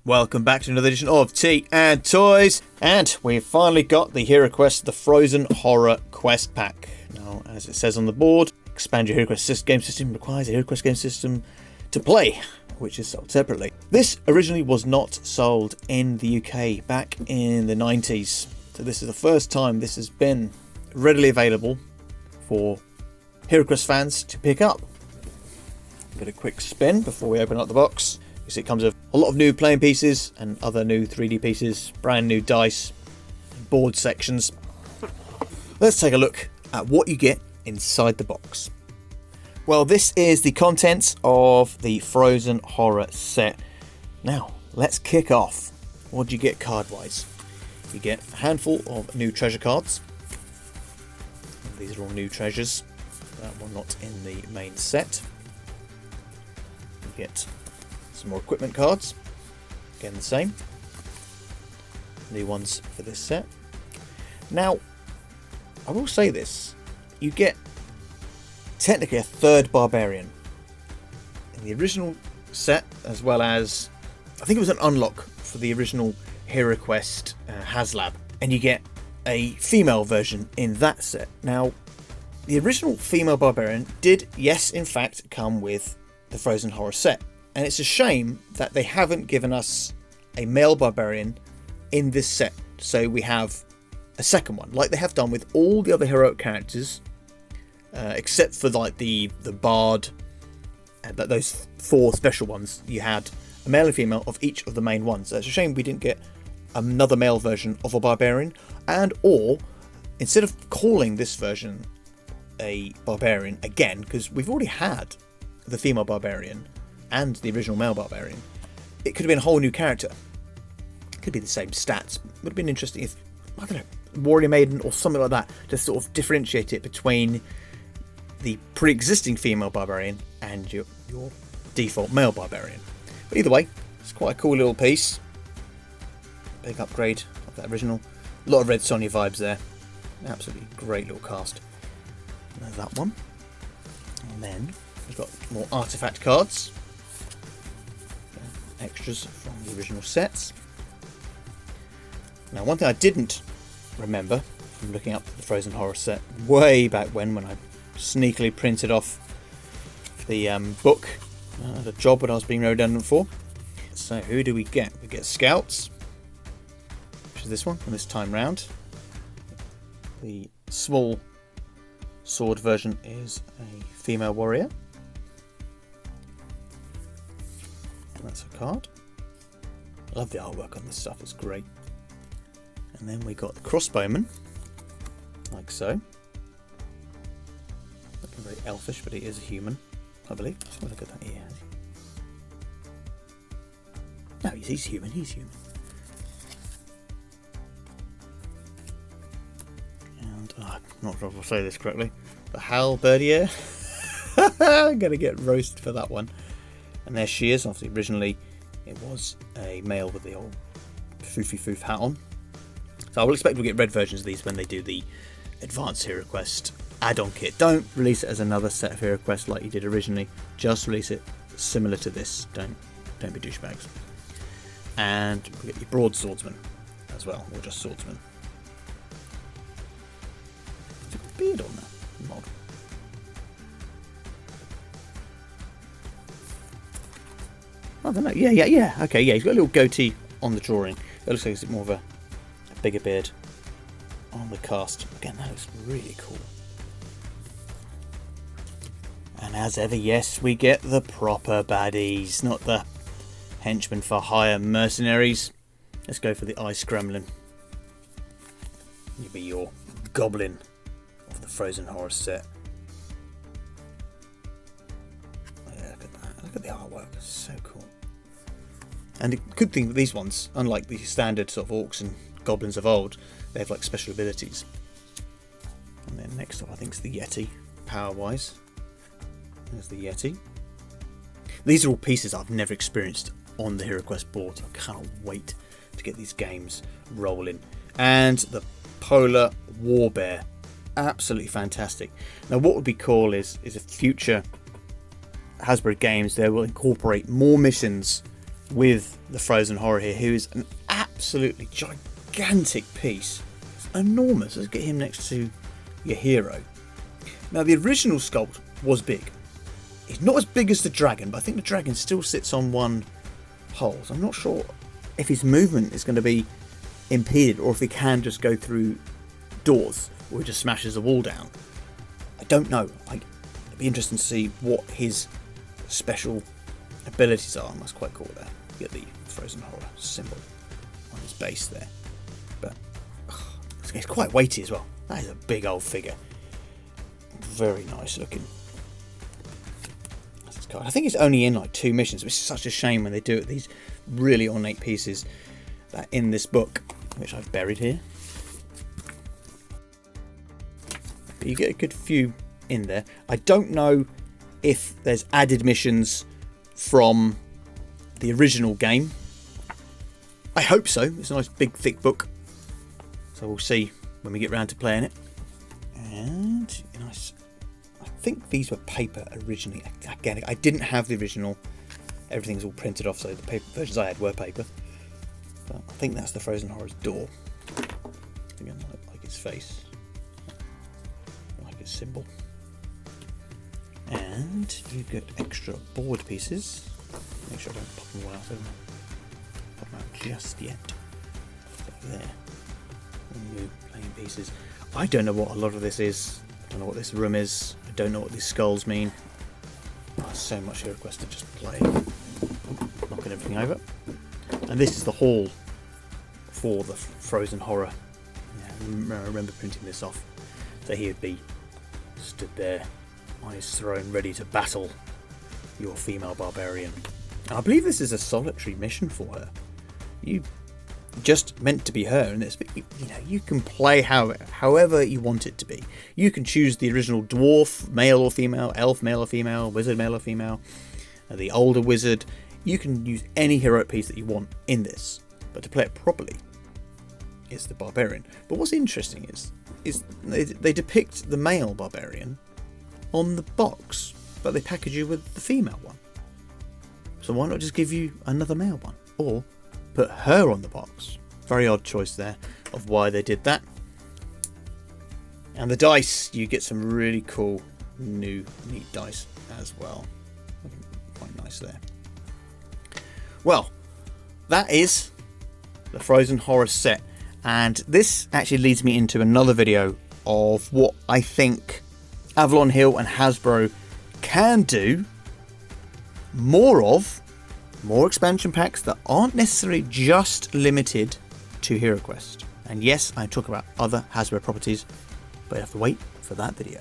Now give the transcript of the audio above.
Welcome back to another edition of Tea and Toys, and we've finally got the Hero Quest, the Frozen Horror Quest Pack. Now, as it says on the board, expand your Hero Quest game system requires a Hero Quest game system to play, which is sold separately. This originally was not sold in the UK back in the 90s, so this is the first time this has been readily available for Hero Quest fans to pick up. Give it a quick spin before we open up the box. You see it comes with a lot of new playing pieces and other new 3D pieces, brand new dice, board sections. Let's take a look at what you get inside the box. Well, this is the contents of the Frozen Horror set. Now, let's kick off. What do you get card-wise? You get a handful of new treasure cards. These are all new treasures. That one not in the main set. You get some more equipment cards, again the same, new ones for this set. Now, I will say this, you get technically a third barbarian in the original set, as well as, I think it was an unlock for the original Hero Quest HasLab, and you get a female version in that set. Now, the original female barbarian did, yes, in fact, come with the Frozen Horror set. And it's a shame that they haven't given us a male barbarian in this set. So we have a second one, like they have done with all the other heroic characters, except for like the bard, those four special ones. You had a male and female of each of the main ones. So it's a shame we didn't get another male version of a barbarian, or instead of calling this version a barbarian again, because we've already had the female barbarian and the original male barbarian, it could have been a whole new character. It could be the same stats. Would have been interesting if, I don't know, Warrior Maiden or something like that, to sort of differentiate it between the pre-existing female barbarian and your default male barbarian. But either way, it's quite a cool little piece. Big upgrade of that original. A lot of Red Sonja vibes there. Absolutely great little cast. There's that one. And then we've got more artifact cards. Extras from the original sets. Now, one thing I didn't remember from looking up the Frozen Horror set way back when I sneakily printed off the book, the job that I was being redundant for. So who do we get? We get Scouts, which is this one, and this time round. The small sword version is a female warrior. That's a card. I love the artwork on this stuff, it's great. And then we got the crossbowman, like so. Looking very elfish, but he is a human, I believe. Let's have a look at that ear. No, he's human, And I'm not sure if I'll say this correctly. The halberdier. I'm going to get roasted for that one. And there she is. Obviously, originally it was a male with the old foofy foof hat on. So I will expect we'll get red versions of these when they do the Advanced Hero Quest add-on kit. Don't release it as another set of Hero Quest like you did originally. Just release it similar to this. Don't be douchebags. And we'll get your broadswordsman as well, or just swordsman. Is there a beard on that mod? I don't know. Yeah. Okay, yeah, he's got a little goatee on the drawing. It looks like it's more of a bigger beard on the cast. Again, that looks really cool. And as ever, yes, we get the proper baddies, not the henchmen for hire mercenaries. Let's go for the Ice Gremlin. You'll be your goblin of the Frozen Horror set. Yeah, look at that. Look at the artwork. It's so cool. And the good thing with these ones, unlike the standard sort of orcs and goblins of old, they have like special abilities. And then next up, I think, is the Yeti, power-wise. There's the Yeti. These are all pieces I've never experienced on the Hero Quest board. I cannot wait to get these games rolling. And the Polar War Bear. Absolutely fantastic. Now, what would be cool is a future Hasbro games, they will incorporate more missions with the Frozen Horror here, who is an absolutely gigantic piece. It's enormous. Let's get him next to your hero. Now, the original sculpt was big. It's not as big as the dragon, but I think the dragon still sits on one hole. So I'm not sure if his movement is going to be impeded or if he can just go through doors or he just smashes the wall down. I don't know. It'd be interesting to see what his special abilities are. That's quite cool there. You get the Frozen Horror symbol on his base there. But it's quite weighty as well. That is a big old figure. Very nice looking. That's his card. I think it's only in like 2 missions, which is such a shame when they do it. These really ornate pieces that in this book, which I've buried here. But you get a good few in there. I don't know if there's added missions from the original game. I hope so. It's a nice big thick book, so we'll see when we get round to playing it. And nice. I think these were paper originally. Again, I didn't have the original. Everything's all printed off, so the paper versions I had were paper. But I think that's the Frozen Horror's door. Again, like his face, like his symbol. And you get extra board pieces. Make sure I don't pop them all out. Pop them out just yet. So there. New plain pieces. I don't know what a lot of this is. I don't know what this room is. I don't know what these skulls mean. Oh, so much HeroQuest to just play. Knocking everything over. And this is the hall for the Frozen Horror. Yeah, I remember printing this off. So he would be stood there on his throne, ready to battle your female barbarian. And I believe this is a solitary mission for her. You just meant to be her in this, but you can play however you want it to be. You can choose the original dwarf, male or female, elf, male or female, wizard, male or female, the older wizard. You can use any heroic piece that you want in this, but to play it properly is the barbarian. But what's interesting is they depict the male barbarian on the box, but they package you with the female one. So why not just give you another male one, or put her on the box? Very odd choice there of why they did that. And the dice, you get some really cool new neat dice as well. Quite nice there. Well, that is the Frozen Horror set, and this actually leads me into another video of what I think Avalon Hill and Hasbro can do more expansion packs that aren't necessarily just limited to HeroQuest. And yes, I talk about other Hasbro properties, but you have to wait for that video.